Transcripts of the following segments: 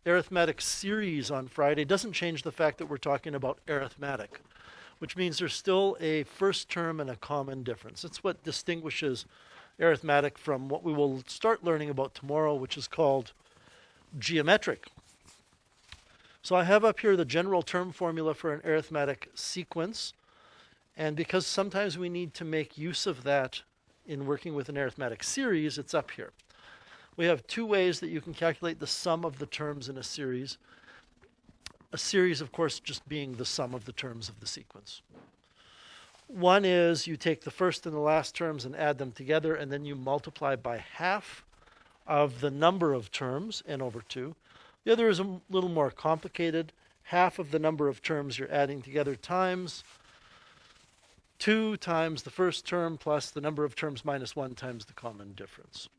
Arithmetic Series on Friday doesn't change the fact that we're talking about arithmetic, which means there's still a first term and a common difference. It's what distinguishes arithmetic from what we will start learning about tomorrow, which is called geometric. So I have up here the general term formula for an arithmetic sequence, and because sometimes we need to make use of that in working with an arithmetic series, it's up here. We have two ways that you can calculate the sum of the terms in a series. A series, of course, just being the sum of the terms of the sequence. One is you take the first and the last terms and add them together, and then you multiply by half of the number of terms, n over 2. The other is a little more complicated. Half of the number of terms you're adding together times 2 times the first term plus the number of terms minus 1 times the common difference.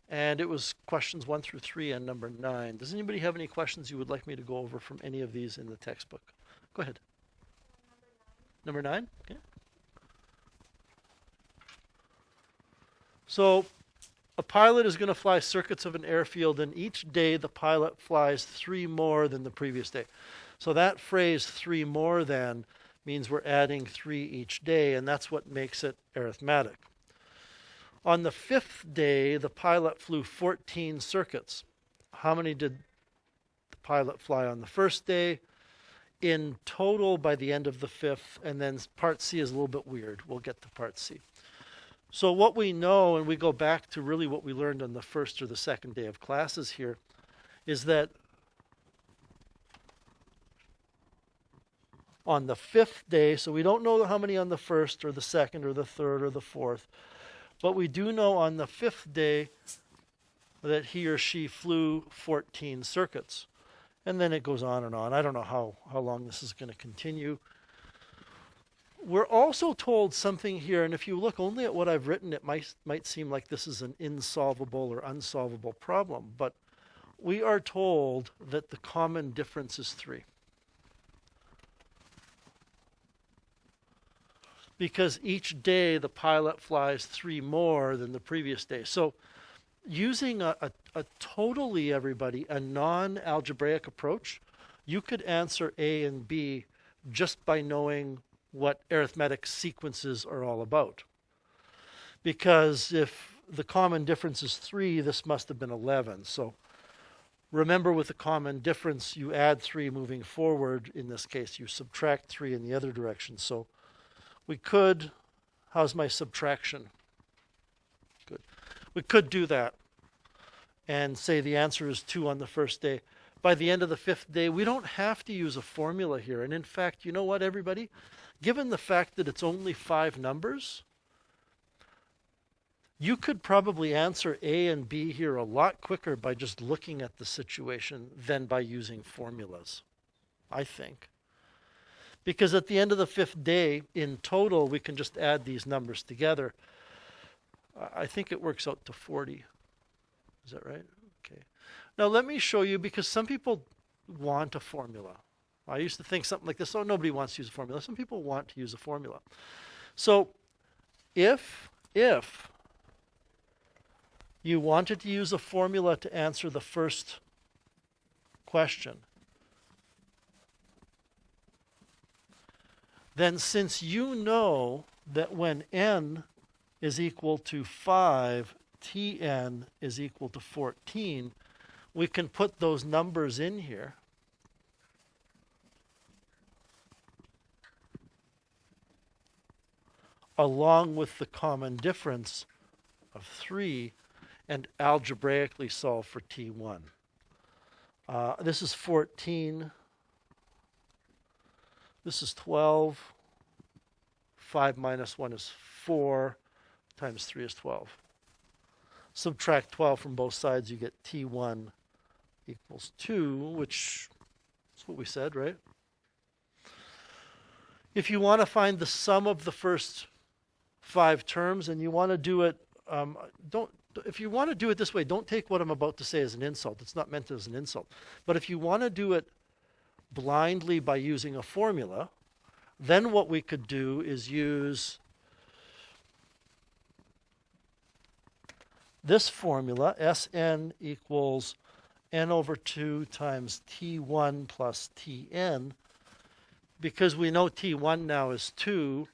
And it was questions 1 through 3 and number 9. Does anybody have any questions you would like me to go over from any of these in the textbook? Go ahead. Number 9? Okay. So a pilot is going to fly circuits of an airfield, and each day the pilot flies 3 more than the previous day. So that phrase 3 more than means we're adding 3 each day, and that's what makes it arithmetic. On the 5th day, the pilot flew 14 circuits. How many did the pilot fly on the first day? In total by the end of the 5th, and then part C is a little bit weird. We'll get to part C. So what we know, and we go back to really what we learned on the first or the second day of classes here, is that on the 5th day, so we don't know how many on the 1st or the 2nd or the 3rd or the 4th, but we do know on the 5th day that he or she flew 14 circuits. And then it goes on and on. I don't know how long this is going to continue. We're also told something here, and if you look only at what I've written, it might seem like this is an insolvable or unsolvable problem. But we are told that the common difference is 3. Because each day the pilot flies 3 more than the previous day. So using a totally, everybody, a non-algebraic approach, you could answer A and B just by knowing what arithmetic sequences are all about. Because if the common difference is 3, this must have been 11. So remember, with the common difference, you add 3 moving forward. In this case, you subtract 3 in the other direction. So we could, how's my subtraction? Good. We could do that and say the answer is 2 on the first day. By the end of the 5th day, we don't have to use a formula here. And in fact, you know what, everybody? Given the fact that it's only 5 numbers, you could probably answer A and B here a lot quicker by just looking at the situation than by using formulas, I think. Because at the end of the 5th day, in total, we can just add these numbers together. I think it works out to 40. Is that right? Okay. Now let me show you, because some people want a formula. I used to think something like this: oh, nobody wants to use a formula. Some people want to use a formula. So if you wanted to use a formula to answer the first question, then since you know that when n is equal to 5, Tn is equal to 14, we can put those numbers in here. Along with the common difference of 3, and algebraically solve for T1. This is 14. This is 12. 5 minus 1 is 4. Times 3 is 12. Subtract 12 from both sides, you get T1 equals 2, which is what we said, right? If you want to find the sum of the first 5 terms, and you want to do it, if you want to do it this way, don't take what I'm about to say as an insult. It's not meant as an insult. But if you want to do it blindly by using a formula, then what we could do is use this formula, Sn equals n over 2 times t1 plus tn, because we know t1 now is 2,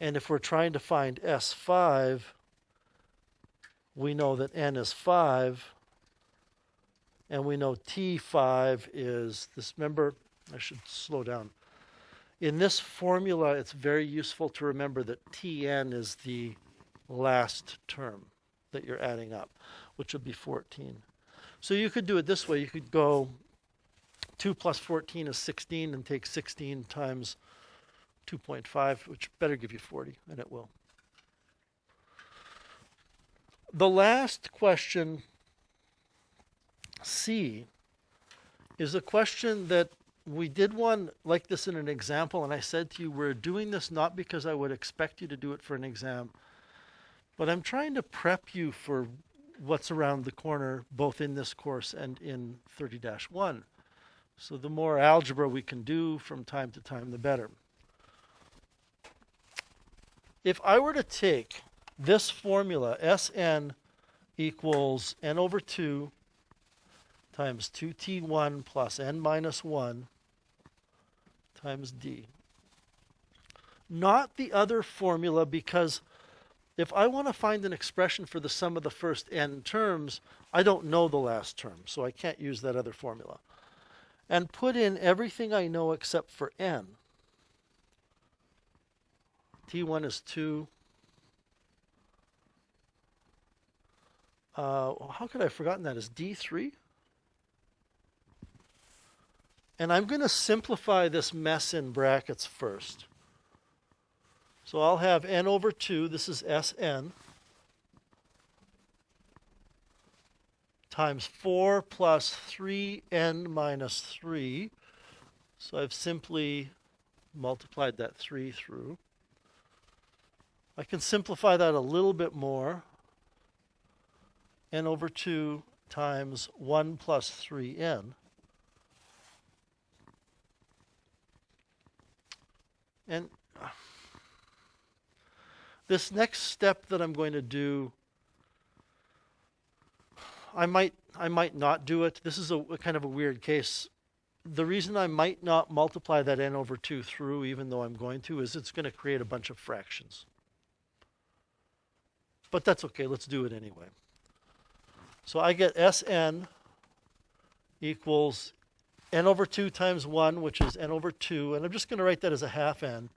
and if we're trying to find s5, we know that n is 5, and we know t5 is this. Remember, I should slow down. In this formula, it's very useful to remember that tn is the last term that you're adding up, which would be 14. So you could do it this way. You could go 2 plus 14 is 16, and take 16 times 2.5, which better give you 40, and it will. The last question, C, is a question that we did one like this in an example, and I said to you, we're doing this not because I would expect you to do it for an exam, but I'm trying to prep you for what's around the corner, both in this course and in 30-1. So the more algebra we can do from time to time, the better. If I were to take this formula, Sn equals n over 2 times 2t1 plus n minus 1 times d. Not the other formula, because if I want to find an expression for the sum of the first n terms, I don't know the last term, so I can't use that other formula. And put in everything I know except for n. t1 is 2. How could I have forgotten that? Is d3? And I'm going to simplify this mess in brackets first. So I'll have n over 2, this is Sn, times 4 plus 3n minus 3. So I've simply multiplied that 3 through. I can simplify that a little bit more. N over 2 times 1 plus 3n. And this next step that I'm going to do, I might not do it. This is a kind of a weird case. The reason I might not multiply that n over 2 through, even though I'm going to, is it's going to create a bunch of fractions. But that's okay. Let's do it anyway. So I get Sn equals n over 2 times 1, which is n over 2, and I'm just going to write that as a half n,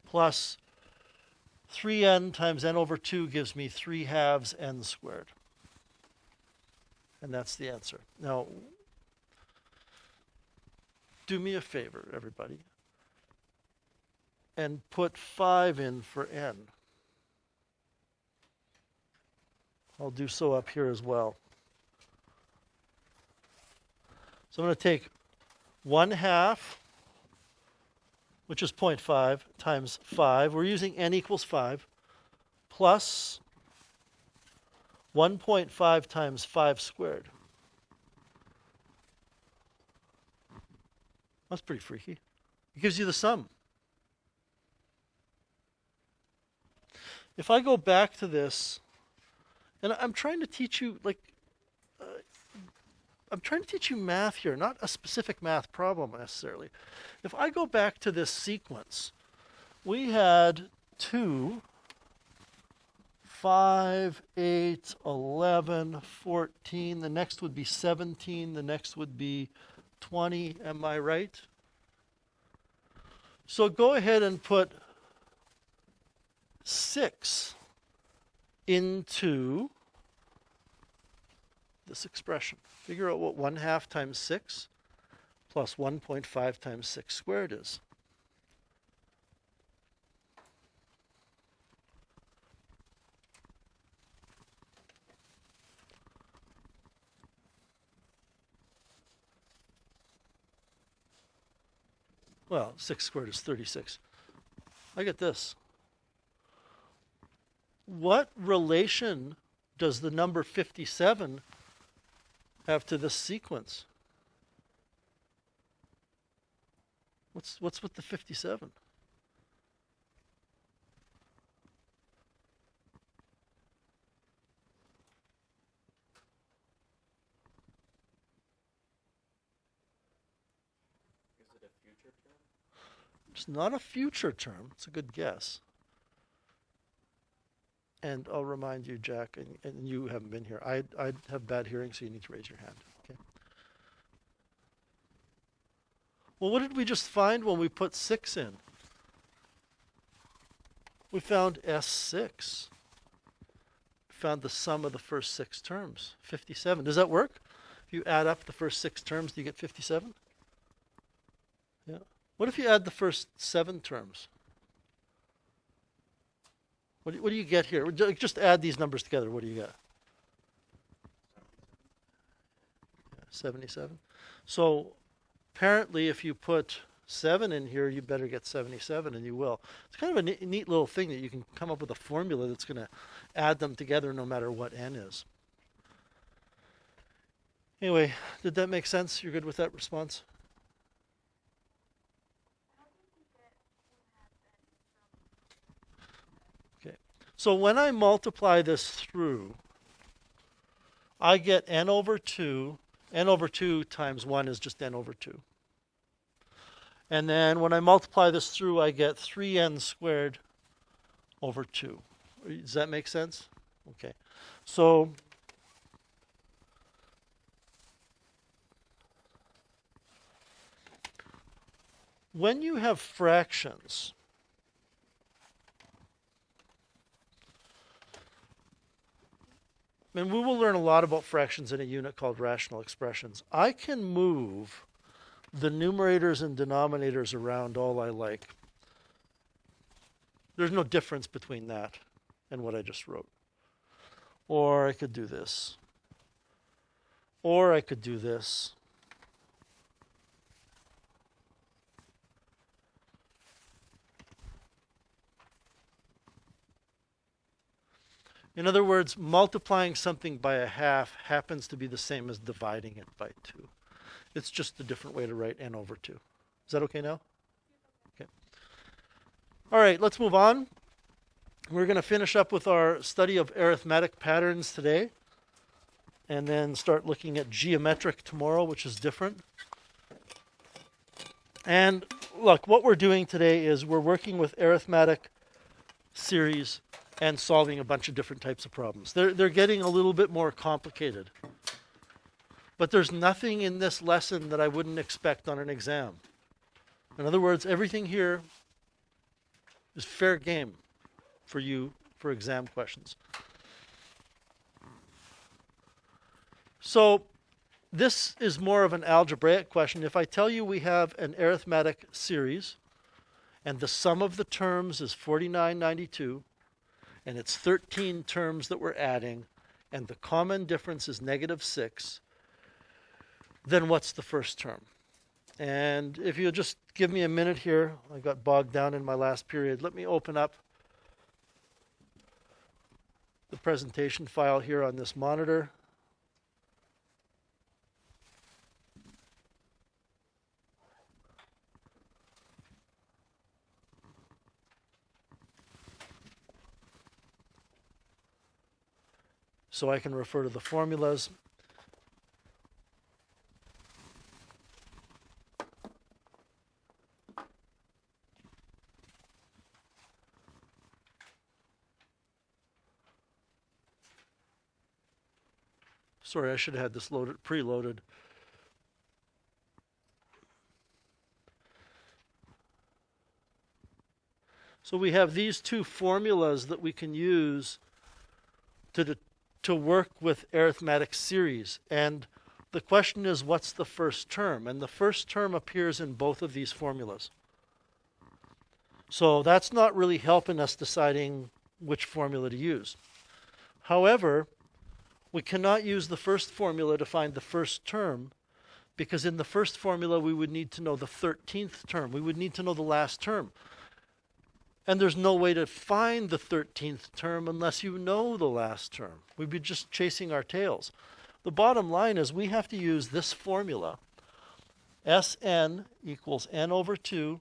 plus 3n times n over 2 gives me 3 halves n squared. And that's the answer. Now, do me a favor, everybody, and put 5 in for n. I'll do so up here as well. So I'm going to take 1/2, which is 0.5, times 5. We're using n equals 5, plus 1.5 times 5 squared. That's pretty freaky. It gives you the sum. If I go back to this, and I'm trying to teach you, I'm trying to teach you math here, not a specific math problem necessarily. If I go back to this sequence, we had 2, 5, 8, 11, 14. The next would be 17. The next would be 20. Am I right? So go ahead and put 6 into this expression. Figure out what 1/2 times 6 plus 1.5 times 6 squared is. Well, 6 squared is 36. I get this. What relation does the number 57 have to this sequence? What's with the 57? It's not a future term. It's a good guess. And I'll remind you, Jack, and you haven't been here. I have bad hearing, so you need to raise your hand. Okay. Well, what did we just find when we put 6 in? We found S6. We found the sum of the first 6 terms, 57. Does that work? If you add up the first 6 terms, do you get 57? Yeah. What if you add the first 7 terms? What do you get here? Just add these numbers together. What do you get? 77. So apparently if you put 7 in here, you better get 77, and you will. It's kind of a neat little thing that you can come up with a formula that's going to add them together no matter what n is. Anyway, did that make sense? You're good with that response? Okay. So when I multiply this through, I get n over 2. N over 2 times 1 is just n over 2. And then when I multiply this through, I get 3n squared over 2. Does that make sense? Okay. So when you have fractions, and we will learn a lot about fractions in a unit called rational expressions, I can move the numerators and denominators around all I like. There's no difference between that and what I just wrote. Or I could do this. Or I could do this. In other words, multiplying something by a half happens to be the same as dividing it by 2. It's just a different way to write n over 2. Is that okay now? Okay. All right, let's move on. We're going to finish up with our study of arithmetic patterns today, and then start looking at geometric tomorrow, which is different. And look, what we're doing today is we're working with arithmetic series and solving a bunch of different types of problems. They're getting a little bit more complicated. But there's nothing in this lesson that I wouldn't expect on an exam. In other words, everything here is fair game for you for exam questions. So this is more of an algebraic question. If I tell you we have an arithmetic series, and the sum of the terms is 4992, and it's 13 terms that we're adding, and the common difference is -6, then what's the first term? And if you'll just give me a minute here, I got bogged down in my last period. Let me open up the presentation file here on this monitor. So I can refer to the formulas. Sorry, I should have had this preloaded. So we have these two formulas that we can use to work with arithmetic series. And the question is, what's the first term? And the first term appears in both of these formulas. So that's not really helping us deciding which formula to use. However, we cannot use the first formula to find the first term, because in the first formula we would need to know the 13th term. We would need to know the last term. And there's no way to find the 13th term unless you know the last term. We'd be just chasing our tails. The bottom line is we have to use this formula. Sn equals n over 2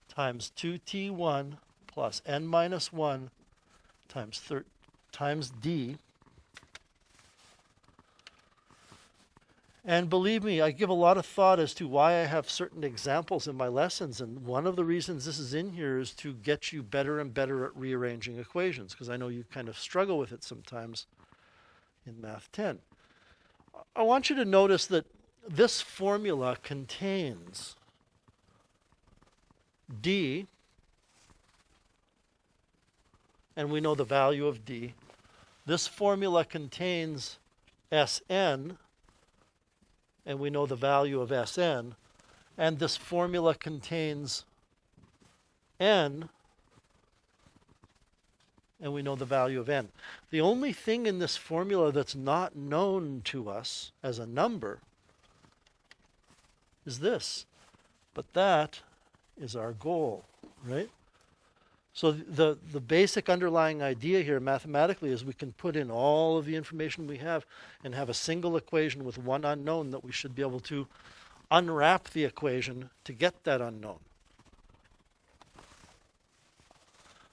times 2t1 plus n minus 1 times d. And believe me, I give a lot of thought as to why I have certain examples in my lessons. And one of the reasons this is in here is to get you better and better at rearranging equations, because I know you kind of struggle with it sometimes in Math 10. I want you to notice that this formula contains d, and we know the value of d. This formula contains Sn, and we know the value of Sn. And this formula contains n, and we know the value of n. The only thing in this formula that's not known to us as a number is this. But that is our goal, right? So the basic underlying idea here mathematically is we can put in all of the information we have and have a single equation with one unknown that we should be able to unwrap the equation to get that unknown.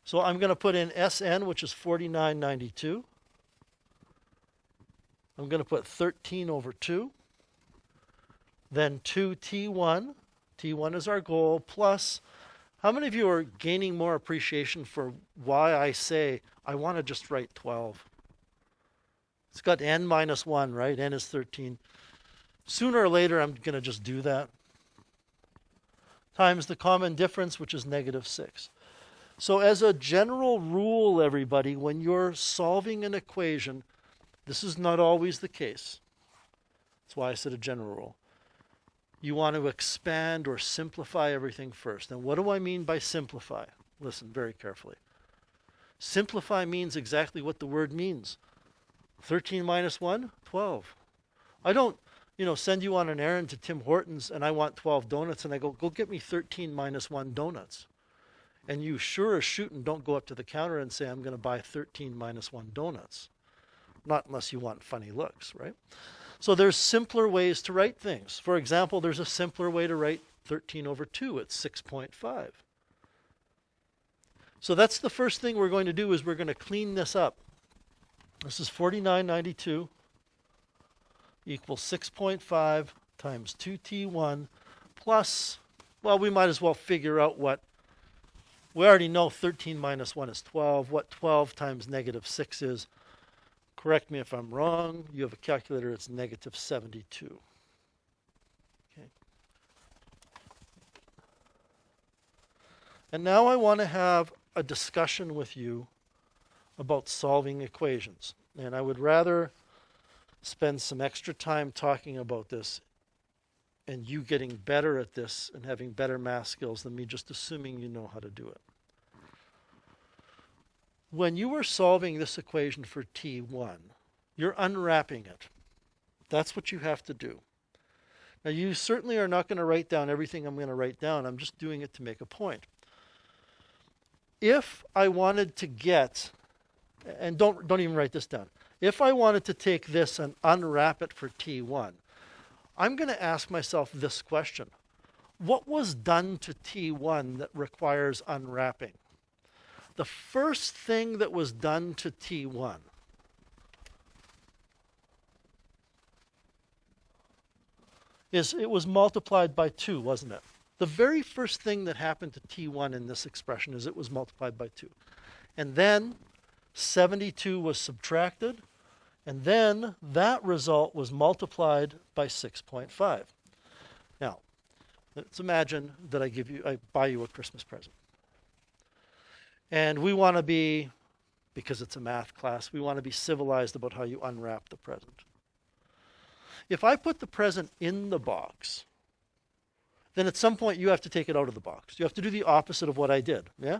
So I'm going to put in Sn, which is 4992. I'm going to put 13 over 2. Then 2t1. T1 is our goal, plus, how many of you are gaining more appreciation for why I say I want to just write 12? It's got n minus 1, right? N is 13. Sooner or later, I'm going to just do that. Times the common difference, which is negative 6. So as a general rule, everybody, when you're solving an equation, this is not always the case. That's why I said a general rule. You want to expand or simplify everything first. And what do I mean by simplify? Listen very carefully. Simplify means exactly what the word means. 13 minus 1, 12. I don't, send you on an errand to Tim Hortons and I want 12 donuts and I go get me 13 minus 1 donuts. And you sure as shooting don't go up to the counter and say, I'm going to buy 13 minus 1 donuts. Not unless you want funny looks, right? So there's simpler ways to write things. For example, there's a simpler way to write 13 over 2. It's 6.5. So that's the first thing we're going to do is we're going to clean this up. This is 4992 equals 6.5 times 2t1 plus, well, we might as well figure out what, we already know 13 minus 1 is 12, what 12 times negative 6 is. Correct me if I'm wrong. You have a calculator, it's negative 72. Okay. And now I want to have a discussion with you about solving equations. And I would rather spend some extra time talking about this and you getting better at this and having better math skills than me just assuming you know how to do it. When you are solving this equation for t1, you're unwrapping it. That's what you have to do. Now, you certainly are not going to write down everything I'm going to write down. I'm just doing it to make a point. If I wanted to get, and don't even write this down. If I wanted to take this and unwrap it for t1, I'm going to ask myself this question. What was done to t1 that requires unwrapping? The first thing that was done to t1 is it was multiplied by 2, wasn't it? The very first thing that happened to t1 in this expression is it was multiplied by 2. And then 72 was subtracted, and then that result was multiplied by 6.5. Now, let's imagine that I buy you a Christmas present. And we want to be, because it's a math class, we want to be civilized about how you unwrap the present. If I put the present in the box, then at some point you have to take it out of the box. You have to do the opposite of what I did, yeah?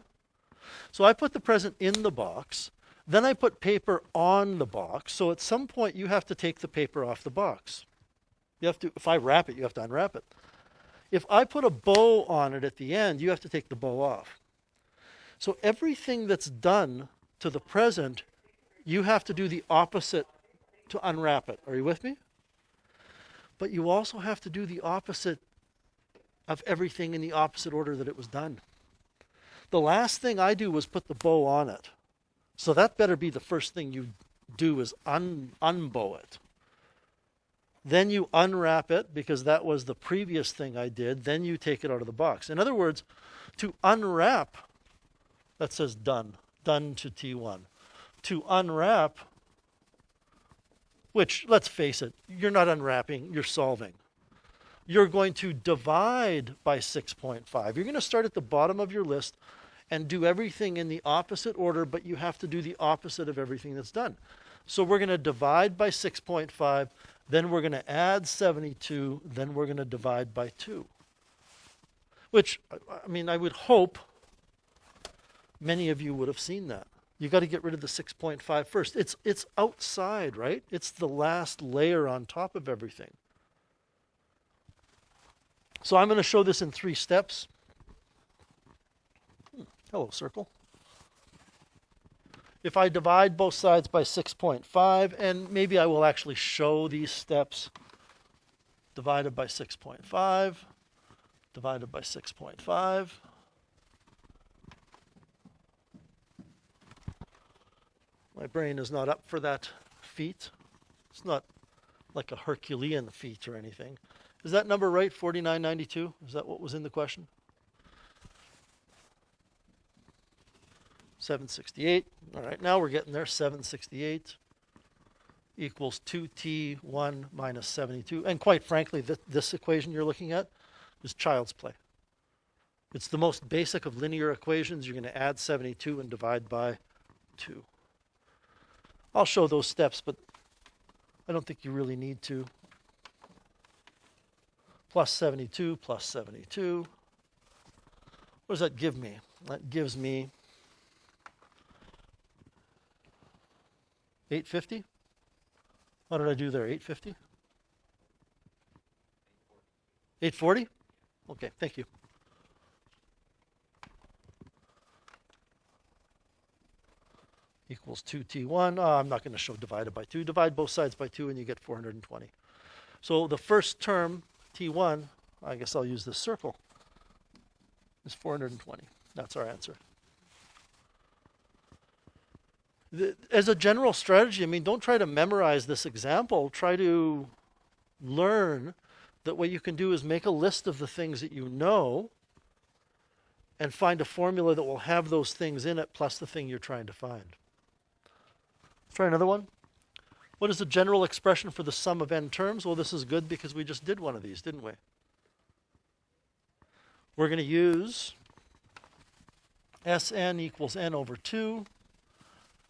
So I put the present in the box, then I put paper on the box, so at some point you have to take the paper off the box. You have to, if I wrap it, you have to unwrap it. If I put a bow on it at the end, you have to take the bow off. So everything that's done to the present, you have to do the opposite to unwrap it. Are you with me? But you also have to do the opposite of everything in the opposite order that it was done. The last thing I do was put the bow on it. So that better be the first thing you do is unbow it. Then you unwrap it because that was the previous thing I did. Then you take it out of the box. In other words, to unwrap, that says done, done to T1. To unwrap, which, let's face it, you're not unwrapping, you're solving. You're going to divide by 6.5. You're going to start at the bottom of your list and do everything in the opposite order, but you have to do the opposite of everything that's done. So we're going to divide by 6.5, then we're going to add 72, then we're going to divide by 2. Which, I mean, I would hope many of you would have seen that. You got to get rid of the 6.5 first. It's outside, right? It's the last layer on top of everything. So I'm going to show this in 3 steps. Hello, circle. If I divide both sides by 6.5, and maybe I will actually show these steps, divided by 6.5, divided by 6.5. My brain is not up for that feat. It's not like a Herculean feat or anything. Is that number right, 4992? Is that what was in the question? 768. All right, now we're getting there. 768 equals 2t1 minus 72. And quite frankly, this equation you're looking at is child's play. It's the most basic of linear equations. You're going to add 72 and divide by 2. I'll show those steps, but I don't think you really need to. Plus 72, plus 72. What does that give me? That gives me 850. What did I do there? 850? 840? Okay, thank you. Equals 2t1. I'm not going to show divided by 2. Divide both sides by 2 and you get 420. So the first term, t1, I guess I'll use this circle, is 420. That's our answer. As a general strategy, I mean, don't try to memorize this example. Try to learn that what you can do is make a list of the things that you know and find a formula that will have those things in it plus the thing you're trying to find. Let's try another one. What is the general expression for the sum of n terms? Well, this is good because we just did one of these, didn't we? We're going to use Sn equals n over 2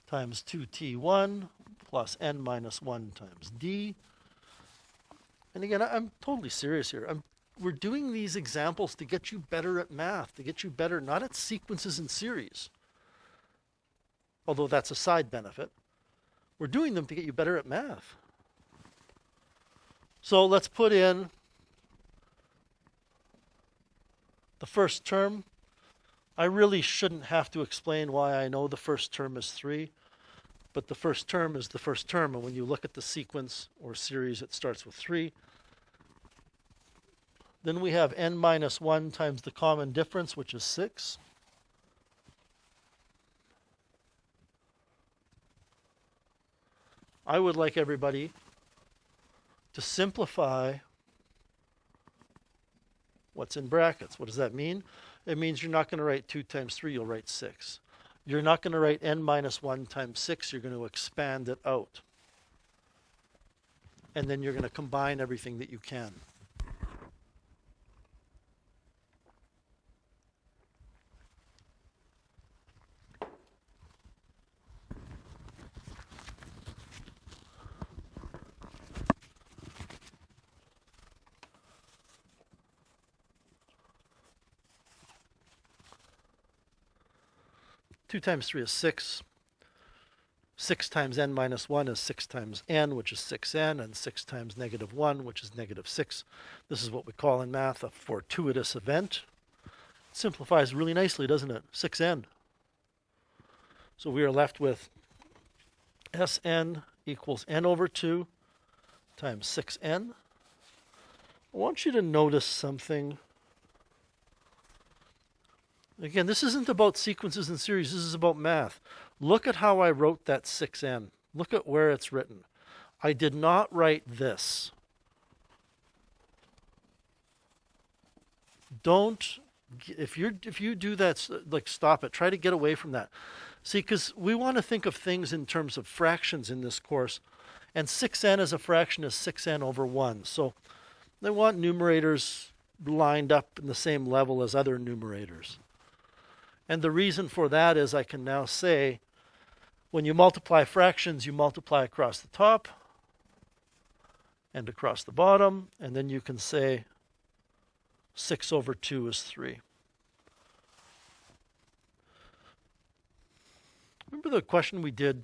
times 2t1 plus n minus 1 times d. And again, I'm totally serious here. We're doing these examples to get you better at math, to get you better not at sequences and series, although that's a side benefit. We're doing them to get you better at math. So let's put in the first term. I really shouldn't have to explain why I know the first term is 3, but the first term is the first term, and when you look at the sequence or series, it starts with 3. Then we have n minus 1 times the common difference, which is 6. I would like everybody to simplify what's in brackets. What does that mean? It means you're not going to write 2 times 3, you'll write 6. You're not going to write n minus 1 times 6, you're going to expand it out. And then you're going to combine everything that you can. Two times 3 is 6. 6 times n minus 1 is 6 times n, which is 6n, and 6 times negative 1, which is negative 6. This is what we call in math a fortuitous event. It simplifies really nicely, doesn't it? 6n. So we are left with Sn equals n over 2 times 6n. I want you to notice something. Again, this isn't about sequences and series. This is about math. Look at how I wrote that 6n. Look at where it's written. I did not write this. Don't, if you do that, like stop it. Try to get away from that. See, because we want to think of things in terms of fractions in this course, and 6n as a fraction is 6n over 1. So they want numerators lined up in the same level as other numerators. And the reason for that is I can now say, when you multiply fractions, you multiply across the top and across the bottom, and then you can say 6 over 2 is 3. Remember the question we did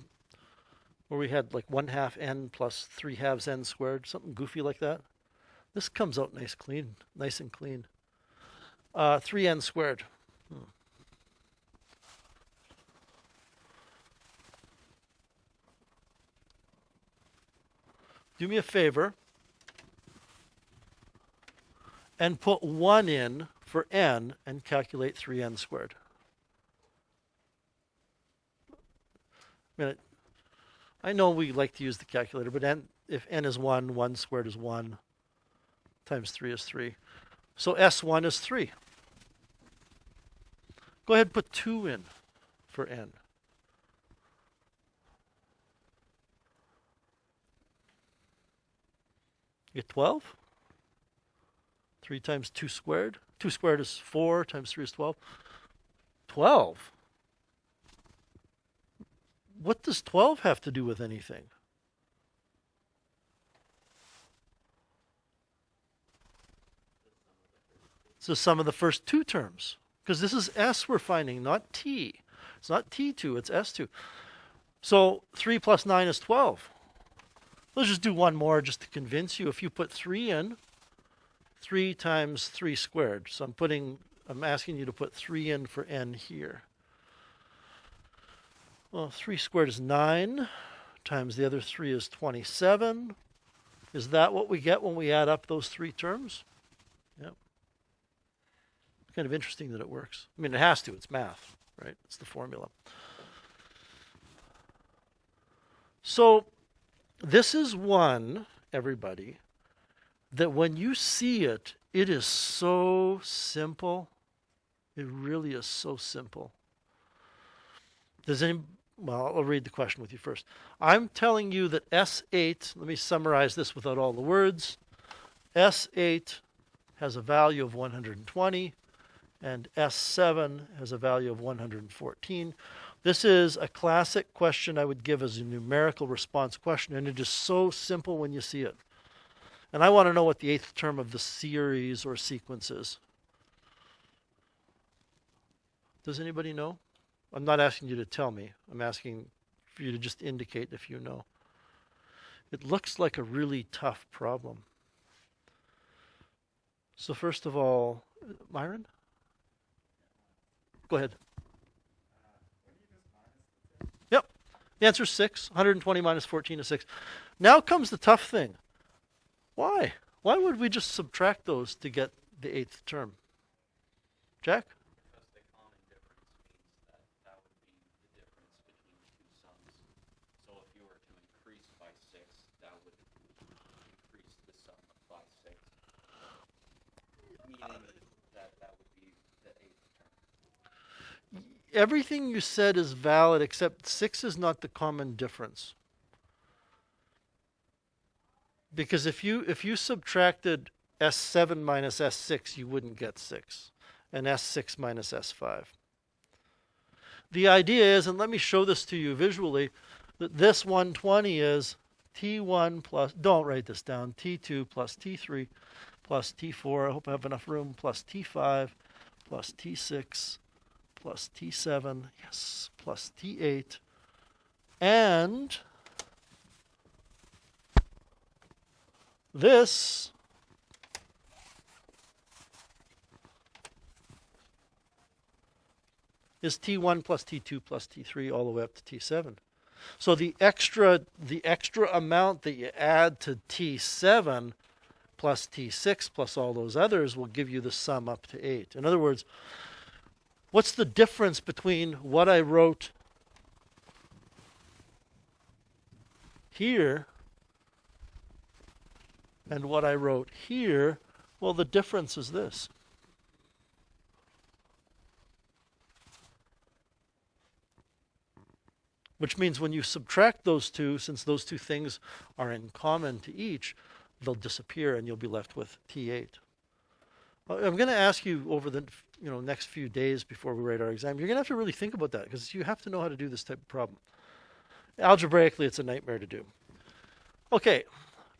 where we had like 1/2 n plus 3/2 n squared, something goofy like that? This comes out nice and clean. 3n squared. Do me a favor and put 1 in for n and calculate 3n squared. I know we like to use the calculator, but if n is 1, 1 squared is 1, times 3 is 3. So S1 is 3. Go ahead and put 2 in for n. You get 12. 3 times 2 squared. 2 squared is 4, times 3 is 12. 12? What does 12 have to do with anything? It's the sum of the first two terms. Because this is S we're finding, not T. It's not T2, it's S2. So 3 plus 9 is 12. Let's just do one more just to convince you. If you put 3 in, 3 times 3 squared. So I'm asking you to put 3 in for n here. Well, 3 squared is 9, times the other 3 is 27. Is that what we get when we add up those three terms? Yep. Kind of interesting that it works. I mean, it has to. It's math, right? It's the formula. So this is one, everybody, that when you see it, it is so simple. It really is so simple. Well, I'll read the question with you first. I'm telling you that S8, let me summarize this without all the words. S8 has a value of 120, and S7 has a value of 114. This is a classic question I would give as a numerical response question, and it is so simple when you see it. And I want to know what the 8th term of the series or sequence is. Does anybody know? I'm not asking you to tell me. I'm asking for you to just indicate if you know. It looks like a really tough problem. So first of all, Myron? Go ahead. Yep. The answer is 6. 120 minus 14 is 6. Now comes the tough thing. Why? Why would we just subtract those to get the 8th term? Jack? Everything you said is valid except 6 is not the common difference. Because if you subtracted S7 minus S6, you wouldn't get 6. And S6 minus S5. The idea is, and let me show this to you visually, that this 120 is T1 plus, don't write this down, T2 plus T3 plus T4, I hope I have enough room, plus T5 plus T6 plus T7, yes, plus T8, and this is T1 plus T2 plus T3 all the way up to T7. So the extra amount that you add to T7 plus T6 plus all those others will give you the sum up to 8. In other words, what's the difference between what I wrote here and what I wrote here? Well, the difference is this. which means when you subtract those two, since those two things are in common to each, they'll disappear and you'll be left with T8. I'm going to ask you over the next few days before we write our exam, you're going to have to really think about that because you have to know how to do this type of problem. Algebraically, it's a nightmare to do. Okay,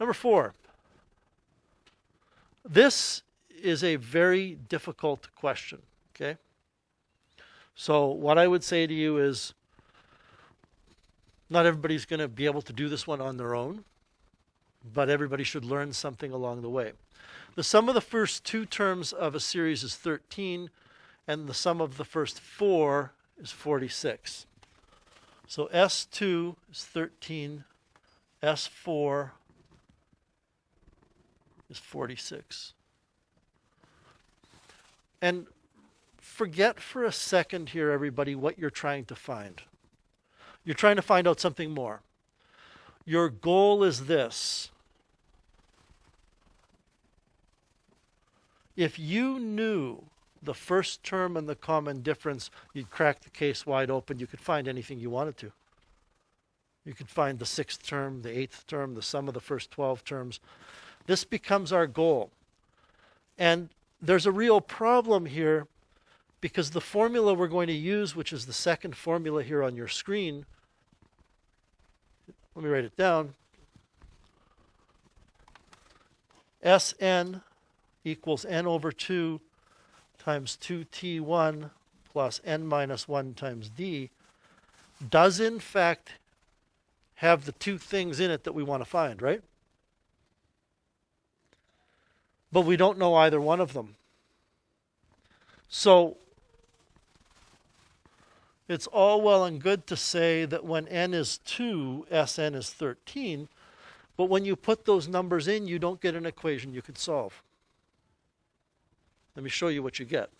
number 4. This is a very difficult question, okay? So what I would say to you is not everybody's going to be able to do this one on their own, but everybody should learn something along the way. The sum of the first 2 terms of a series is 13, and the sum of the first 4 is 46. So S2 is 13, S4 is 46. And forget for a second here, everybody, what you're trying to find. You're trying to find out something more. Your goal is this. If you knew the first term and the common difference, you'd crack the case wide open. You could find anything you wanted to. You could find the 6th term, the 8th term, the sum of the first 12 terms. This becomes our goal. And there's a real problem here because the formula we're going to use, which is the second formula here on your screen, let me write it down. Sn equals n over 2 times 2t1 plus n minus 1 times d does in fact have the 2 things in it that we want to find, right? But we don't know either one of them. So it's all well and good to say that when n is 2, Sn is 13, but when you put those numbers in, you don't get an equation you could solve. Let me show you what you get.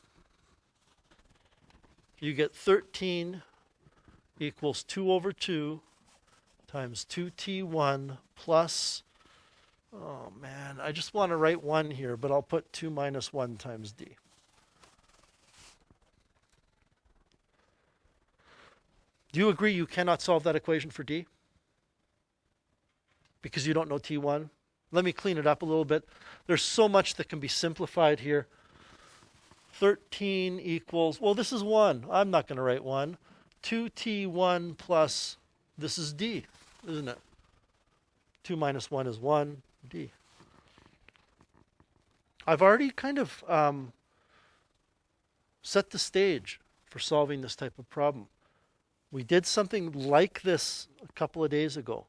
You get 13 equals 2 over 2 times 2t1 plus, oh man, I just want to write 1 here, but I'll put 2 minus 1 times d. Do you agree you cannot solve that equation for d? Because you don't know t1? Let me clean it up a little bit. There's so much that can be simplified here. 13 equals, well, this is 1. I'm not going to write 1. 2t1 plus, this is d, isn't it? 2 minus 1 is 1, d. I've already kind of set the stage for solving this type of problem. We did something like this a couple of days ago.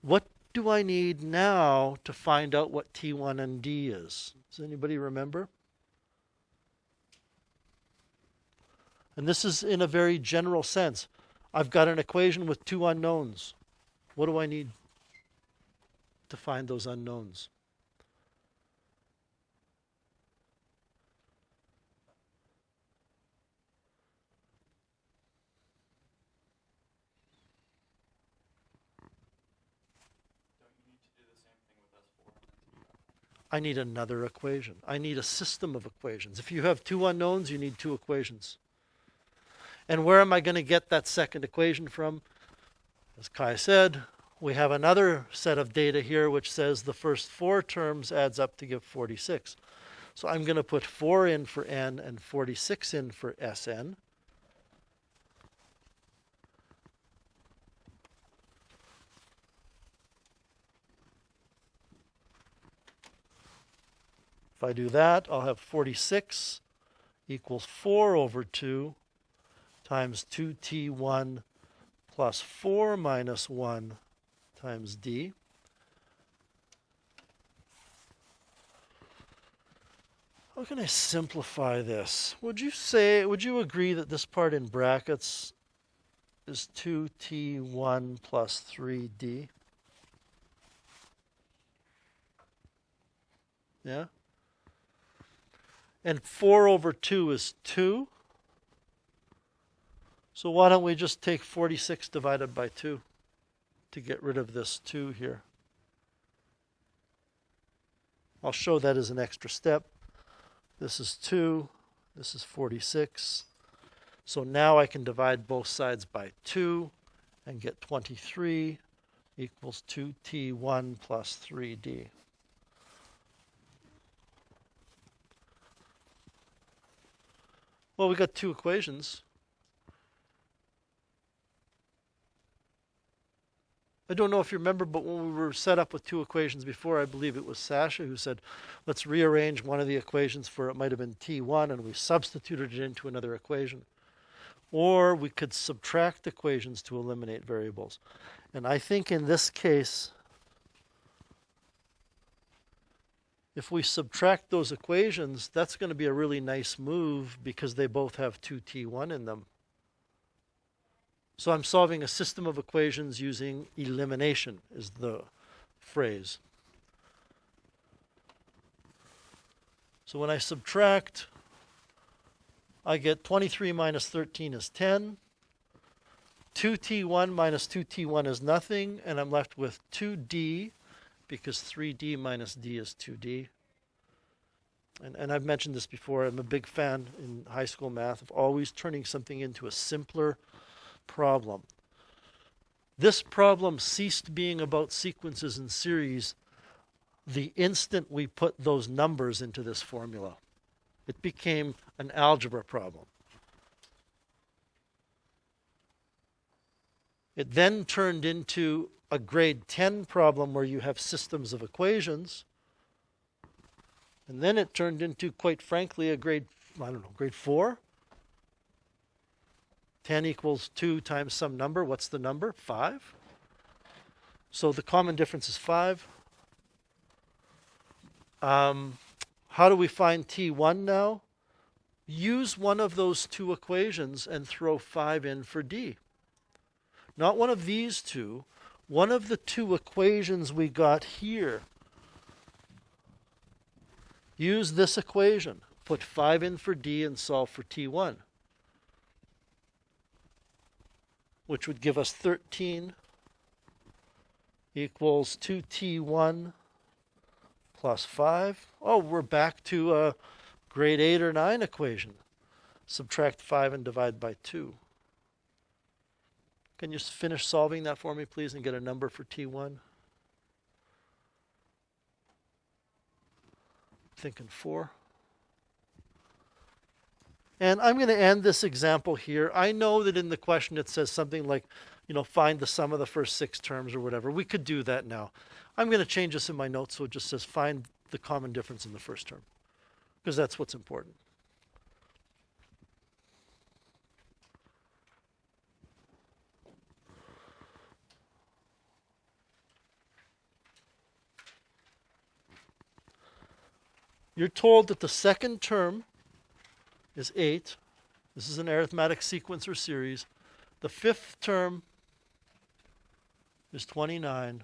What do I need now to find out what T1 and D is? Does anybody remember? And this is in a very general sense. I've got an equation with 2 unknowns. What do I need to find those unknowns? I need another equation. I need a system of equations. If you have 2 unknowns, you need 2 equations. And where am I going to get that second equation from? As Kai said, we have another set of data here which says the first 4 terms adds up to give 46. So I'm going to put 4 in for n and 46 in for Sn. If I do that, I'll have 46 equals 4 over 2 times 2t1 plus 4 minus 1 times d. How can I simplify this? Would you agree that this part in brackets is 2t1 plus 3d? Yeah? And 4 over 2 is 2. So why don't we just take 46 divided by 2 to get rid of this 2 here? I'll show that as an extra step. This is 2. This is 46. So now I can divide both sides by 2 and get 23 equals 2t1 plus 3d. Well, we got two equations. I don't know if you remember, but when we were set up with two equations before, I believe it was Sasha who said, let's rearrange one of the equations for it might have been t1, and we substituted it into another equation. Or we could subtract equations to eliminate variables. And I think in this case, if we subtract those equations, that's going to be a really nice move because they both have 2t1 in them. So I'm solving a system of equations using elimination is the phrase. So when I subtract, I get 23 minus 13 is 10. 2t1 minus 2t1 is nothing, and I'm left with 2d because 3d minus d is 2d. And I've mentioned this before, I'm a big fan in high school math of always turning something into a simpler problem. This problem ceased being about sequences and series the instant we put those numbers into this formula. It became an algebra problem. It then turned into a grade 10 problem where you have systems of equations. And then it turned into, quite frankly, a grade 4. 10 equals 2 times some number. What's the number? 5. So the common difference is 5. How do we find T1 now? Use one of those two equations and throw 5 in for D. Not one of these two. One of the two equations we got here. Use this equation. Put 5 in for D and solve for T1. Which would give us 13 equals 2t1 plus 5. Oh, we're back to a grade 8 or 9 equation. Subtract 5 and divide by 2. Can you finish solving that for me, please, and get a number for t1? Thinking 4. And I'm going to end this example here. I know that in the question it says something like, find the sum of the first 6 terms or whatever. We could do that now. I'm going to change this in my notes so it just says find the common difference in the first term, because that's what's important. You're told that the second term is 8. This is an arithmetic sequence or series. The fifth term is 29.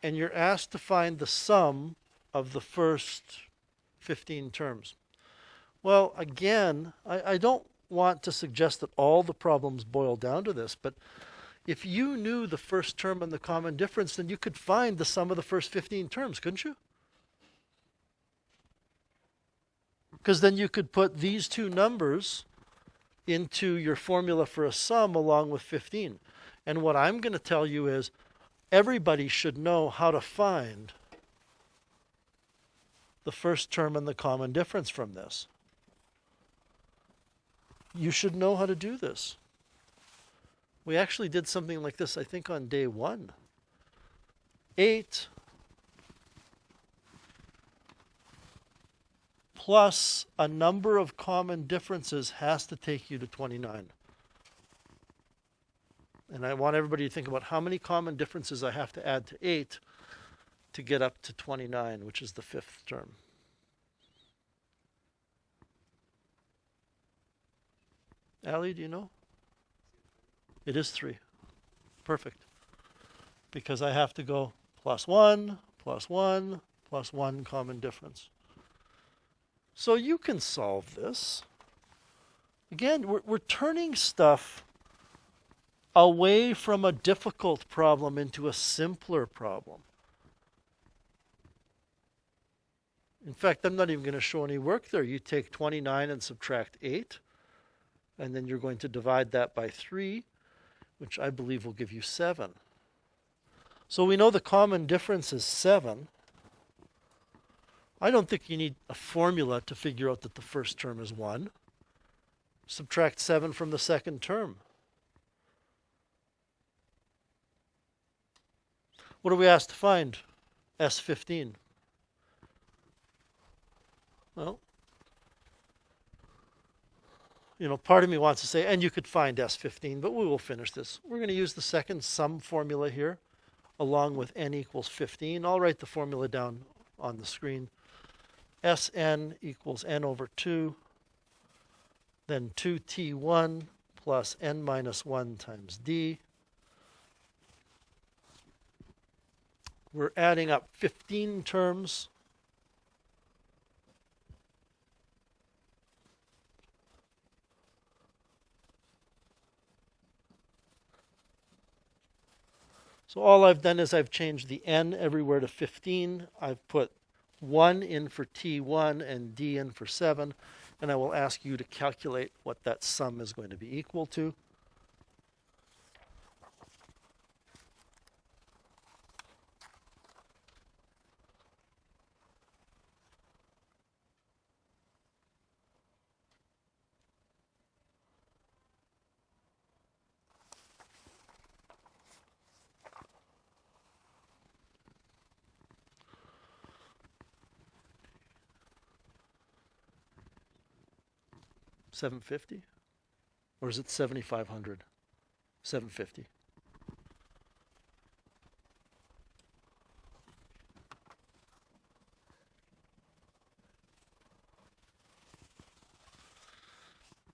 And you're asked to find the sum of the first 15 terms. Well, again, I don't want to suggest that all the problems boil down to this, but if you knew the first term and the common difference, then you could find the sum of the first 15 terms, couldn't you? Because then you could put these two numbers into your formula for a sum along with 15. And what I'm going to tell you is everybody should know how to find the first term and the common difference from this. You should know how to do this. We actually did something like this, I think, on day 1. 8 plus a number of common differences has to take you to 29. And I want everybody to think about how many common differences I have to add to 8 to get up to 29, which is the fifth term. Allie, do you know? It is 3. Perfect. Because I have to go plus 1, plus 1, plus 1 common difference. So you can solve this. Again, we're turning stuff away from a difficult problem into a simpler problem. In fact, I'm not even going to show any work there. You take 29 and subtract 8, and then you're going to divide that by 3, which I believe will give you 7. So we know the common difference is 7. I don't think you need a formula to figure out that the first term is 1. Subtract 7 from the second term. What are we asked to find? S15. Well, part of me wants to say, and you could find S15, but we will finish this. We're going to use the second sum formula here, along with n equals 15. I'll write the formula down on the screen. Sn equals n over 2, then 2t1 plus n minus 1 times d. We're adding up 15 terms. So all I've done is I've changed the n everywhere to 15. I've put 1 in for t1 and d in for 7. And I will ask you to calculate what that sum is going to be equal to. $750? Or is it $7,500? $750.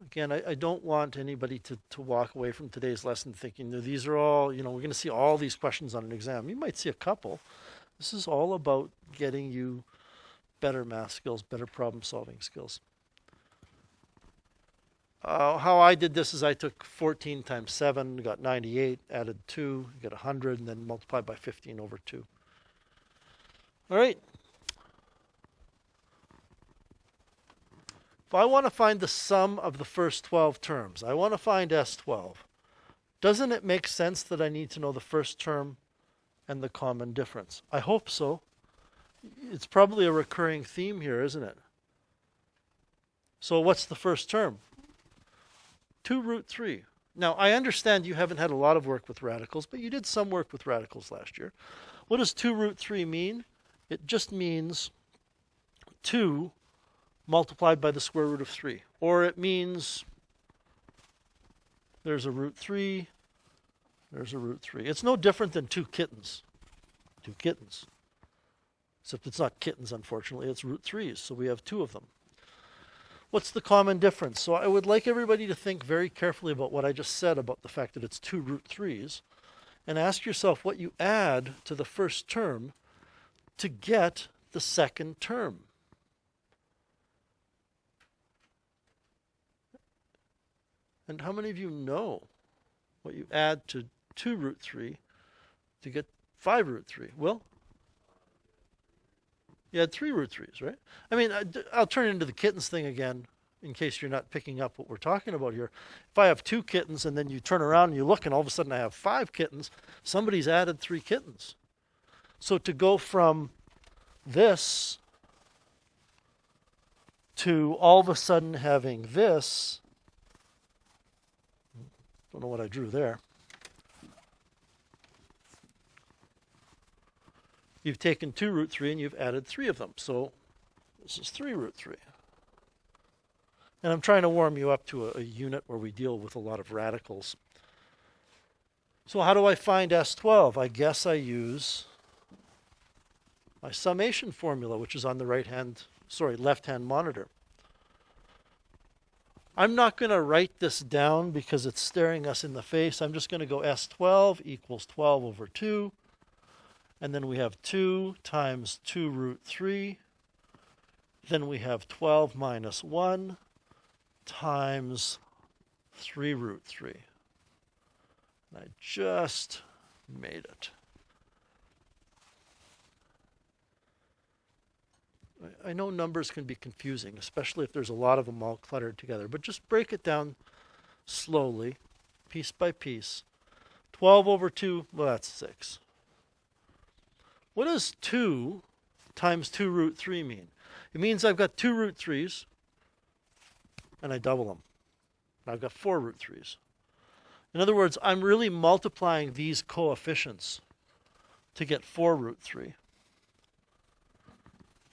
Again, I don't want anybody to walk away from today's lesson thinking that these are all, we're going to see all these questions on an exam. You might see a couple. This is all about getting you better math skills, better problem solving skills. How I did this is I took 14 times 7, got 98, added 2, got 100, and then multiplied by 15 over 2. All right. If I want to find the sum of the first 12 terms, I want to find S12. Doesn't it make sense that I need to know the first term and the common difference? I hope so. It's probably a recurring theme here, isn't it? So what's the first term? 2 root 3. Now, I understand you haven't had a lot of work with radicals, but you did some work with radicals last year. What does 2 root 3 mean? It just means 2 multiplied by the square root of 3. Or it means there's a root 3, there's a root 3. It's no different than 2 kittens. 2 kittens. Except it's not kittens, unfortunately. It's root 3s, so we have 2 of them. What's the common difference? So I would like everybody to think very carefully about what I just said about the fact that it's 2 root 3s, and ask yourself what you add to the first term to get the second term. And how many of you know what you add to 2 root 3 to get 5 root 3? Will? You had 3 root 3s, right? I mean, I'll turn into the kittens thing again in case you're not picking up what we're talking about here. If I have 2 kittens and then you turn around and you look and all of a sudden I have 5 kittens, somebody's added 3 kittens. So to go from this to all of a sudden having this, don't know what I drew there. You've taken 2 root 3 and you've added 3 of them. So this is 3 root 3. And I'm trying to warm you up to a unit where we deal with a lot of radicals. So how do I find S12? I guess I use my summation formula, which is on the left-hand monitor. I'm not going to write this down because it's staring us in the face. I'm just going to go S12 equals 12 over 2. And then we have 2 times 2 root 3. Then we have 12 minus 1 times 3 root 3. And I just made it. I know numbers can be confusing, especially if there's a lot of them all cluttered together, but just break it down slowly, piece by piece. 12 over 2, well, that's 6. What does 2 times 2 root 3 mean? It means I've got 2 root 3's, and I double them. I've got 4 root 3's. In other words, I'm really multiplying these coefficients to get 4 root 3.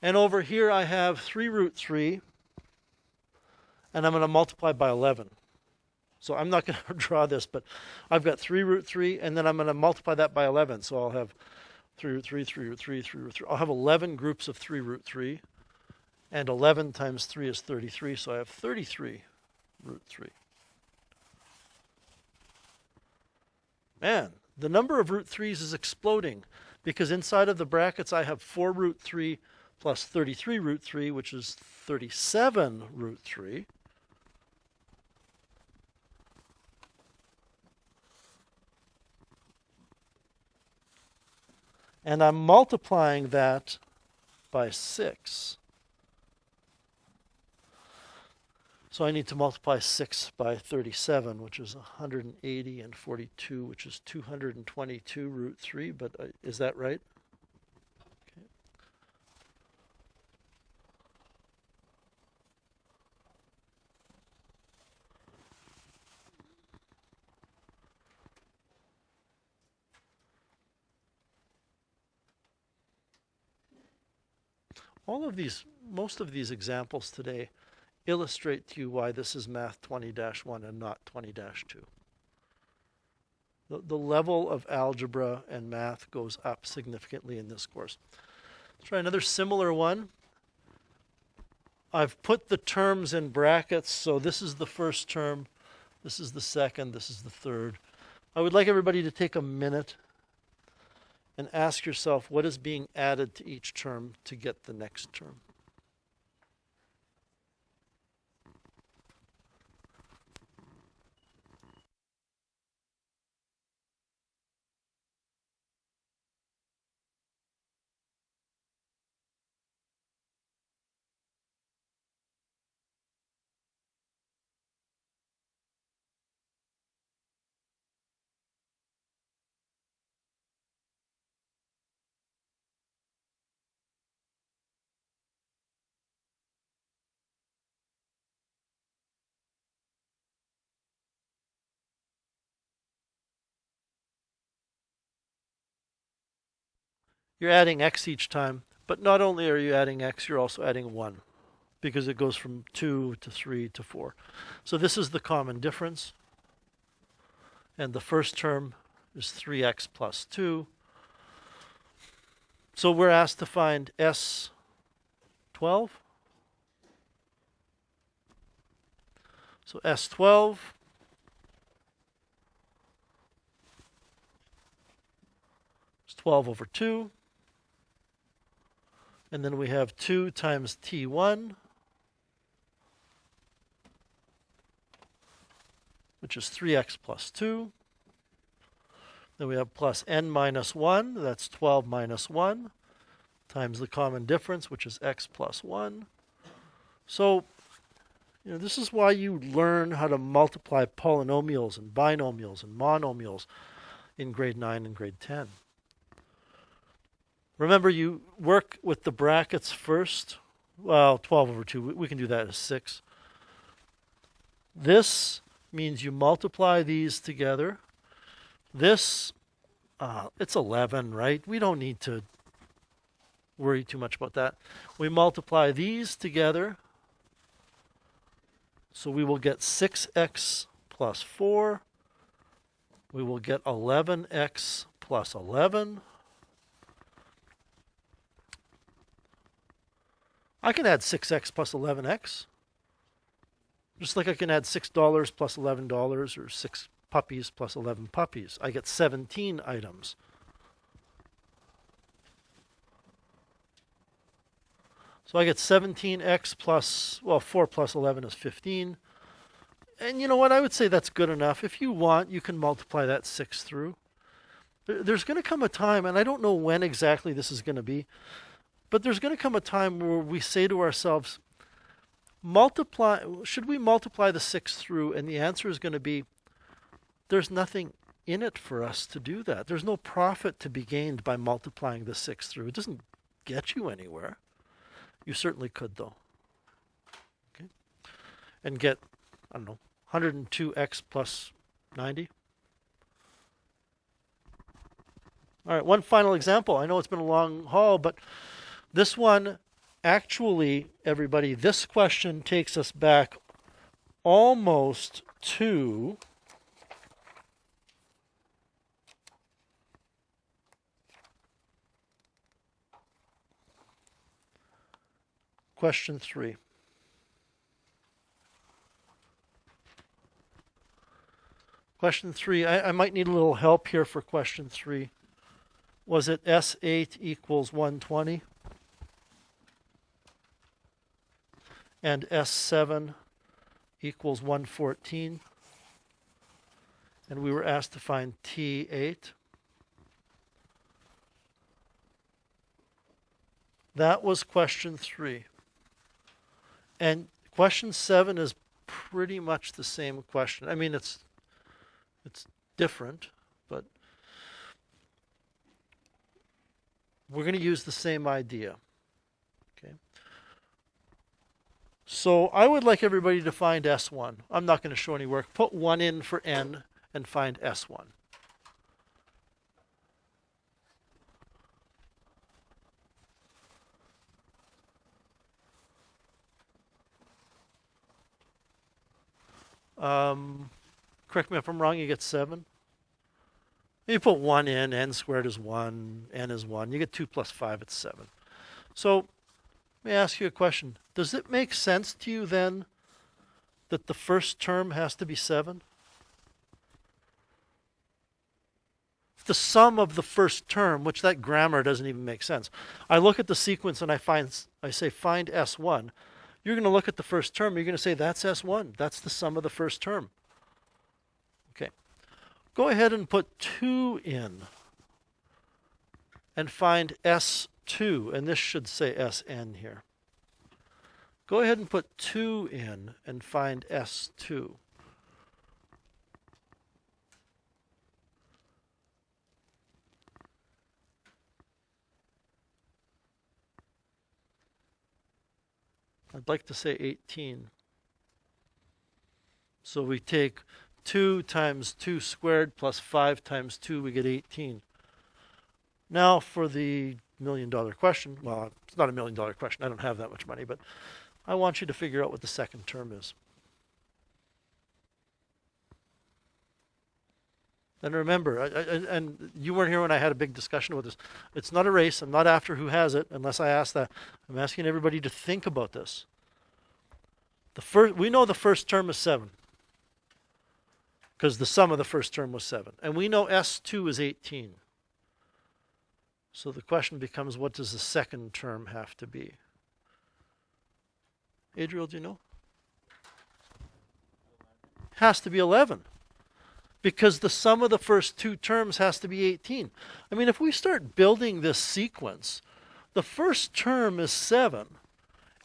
And over here I have 3 root 3, and I'm going to multiply by 11. So I'm not going to draw this, but I've got 3 root 3, and then I'm going to multiply that by 11. So I'll have 3 root 3, 3 root 3, 3 root 3. I'll have 11 groups of 3 root 3, and 11 times 3 is 33, so I have 33 root 3. Man, the number of root 3's is exploding, because inside of the brackets I have 4 root 3 plus 33 root 3, which is 37 root 3. And I'm multiplying that by 6. So I need to multiply 6 by 37, which is 180, and 42, which is 222 root 3. But is that right? Okay. Most of these examples today illustrate to you why this is Math 20-1 and not 20-2. The level of algebra and math goes up significantly in this course. Let's try another similar one. I've put the terms in brackets, so this is the first term, this is the second, this is the third. I would like everybody to take a minute and ask yourself what is being added to each term to get the next term. You're adding x each time, but not only are you adding x, you're also adding 1, because it goes from 2 to 3 to 4. So this is the common difference. And the first term is 3x plus 2. So we're asked to find S12. So S12 is 12 over 2. And then we have 2 times T1, which is 3x plus 2. Then we have plus n minus 1, that's 12 minus 1, times the common difference, which is x plus 1. So, this is why you learn how to multiply polynomials and binomials and monomials in grade 9 and grade 10. Remember, you work with the brackets first. Well, 12 over 2, we can do that as 6. This means you multiply these together. This, it's 11, right? We don't need to worry too much about that. We multiply these together. So we will get 6x plus 4. We will get 11x plus 11. I can add 6x plus 11x. Just like I can add $6 plus $11 or 6 puppies plus 11 puppies. I get 17 items. So I get 17x plus, 4 plus 11 is 15. And you know what? I would say that's good enough. If you want, you can multiply that 6 through. There's going to come a time, and I don't know when exactly this is going to be, But there's going to come a time where we say to ourselves, should we multiply the 6 through? And the answer is going to be, there's nothing in it for us to do that. There's no profit to be gained by multiplying the 6 through. It doesn't get you anywhere. You certainly could, though. Okay? And get, I don't know, 102x plus 90. All right, one final example. I know it's been a long haul, but this one, actually, everybody, this question takes us back almost to question 3. Question 3, I might need a little help here for question 3. Was it S8 equals 120? And S7 equals 114? And we were asked to find T8. That was question 3. And question 7 is pretty much the same question. I mean, it's different, but we're going to use the same idea. Okay. So I would like everybody to find S1. I'm not going to show any work. Put 1 in for n and find S1. Correct me if I'm wrong, you get 7. You put 1 in, n squared is 1, n is 1. You get 2 plus 5, it's 7. So let me ask you a question. Does it make sense to you then that the first term has to be 7? The sum of the first term, which that grammar doesn't even make sense. I look at the sequence and I say find S1. You're going to look at the first term. You're going to say that's S1. That's the sum of the first term. Okay. Go ahead and put 2 in and find S2. And this should say Sn here. Go ahead and put 2 in and find S2. I'd like to say 18. So we take 2 times 2 squared plus 5 times 2, we get 18. Now for the $1,000,000 question. Well, it's not a $1,000,000 question. I don't have that much money, but I want you to figure out what the second term is. And remember, and you weren't here when I had a big discussion with this. It's not a race. I'm not after who has it, unless I ask that. I'm asking everybody to think about this. We know the first term is 7, because the sum of the first term was 7. And we know S2 is 18. So the question becomes, what does the second term have to be? Adriel, do you know? Has to be 11. Because the sum of the first 2 terms has to be 18. I mean, if we start building this sequence, the first term is 7,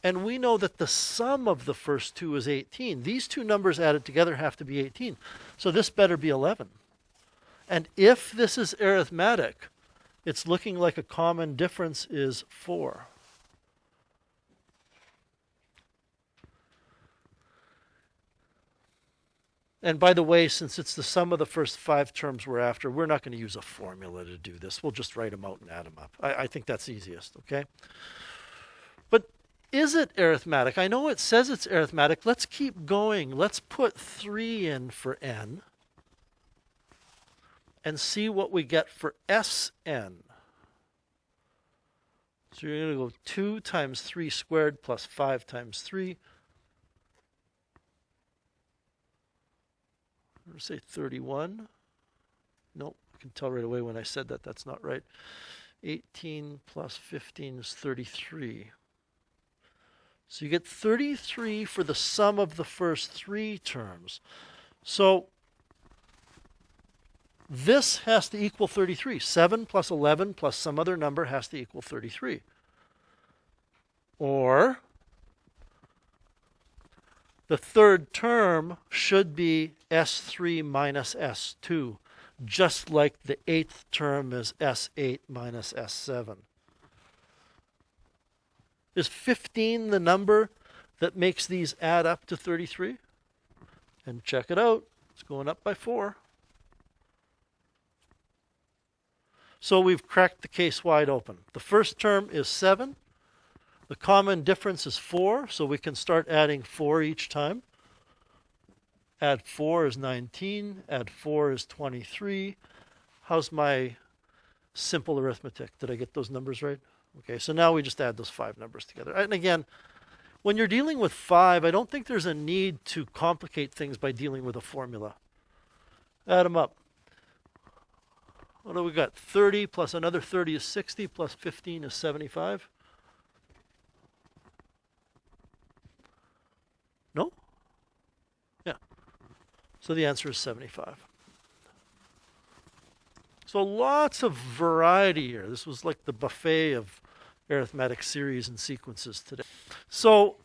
and we know that the sum of the first 2 is 18. These 2 numbers added together have to be 18. So this better be 11. And if this is arithmetic, it's looking like a common difference is 4. And by the way, since it's the sum of the first 5 terms we're after, we're not going to use a formula to do this. We'll just write them out and add them up. I think that's easiest, okay? But is it arithmetic? I know it says it's arithmetic. Let's keep going. Let's put 3 in for n and see what we get for Sn. So you're going to go 2 times 3 squared plus 5 times 3. I'm going to say 31. Nope, I can tell right away when I said that that's not right. 18 plus 15 is 33. So you get 33 for the sum of the first 3 terms. So this has to equal 33. 7 plus 11 plus some other number has to equal 33. The third term should be S3 minus S2, just like the eighth term is S8 minus S7. Is 15 the number that makes these add up to 33? And check it out. It's going up by 4. So we've cracked the case wide open. The first term is 7. The common difference is 4, so we can start adding 4 each time. Add 4 is 19. Add 4 is 23. How's my simple arithmetic? Did I get those numbers right? Okay, so now we just add those 5 numbers together. And again, when you're dealing with 5, I don't think there's a need to complicate things by dealing with a formula. Add them up. What do we got? 30 plus another 30 is 60 plus 15 is 75. No? Yeah. So the answer is 75. So lots of variety here. This was like the buffet of arithmetic series and sequences today. So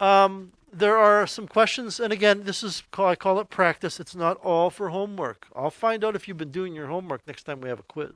there are some questions, and again, this is I call it practice. It's not all for homework. I'll find out if you've been doing your homework next time we have a quiz.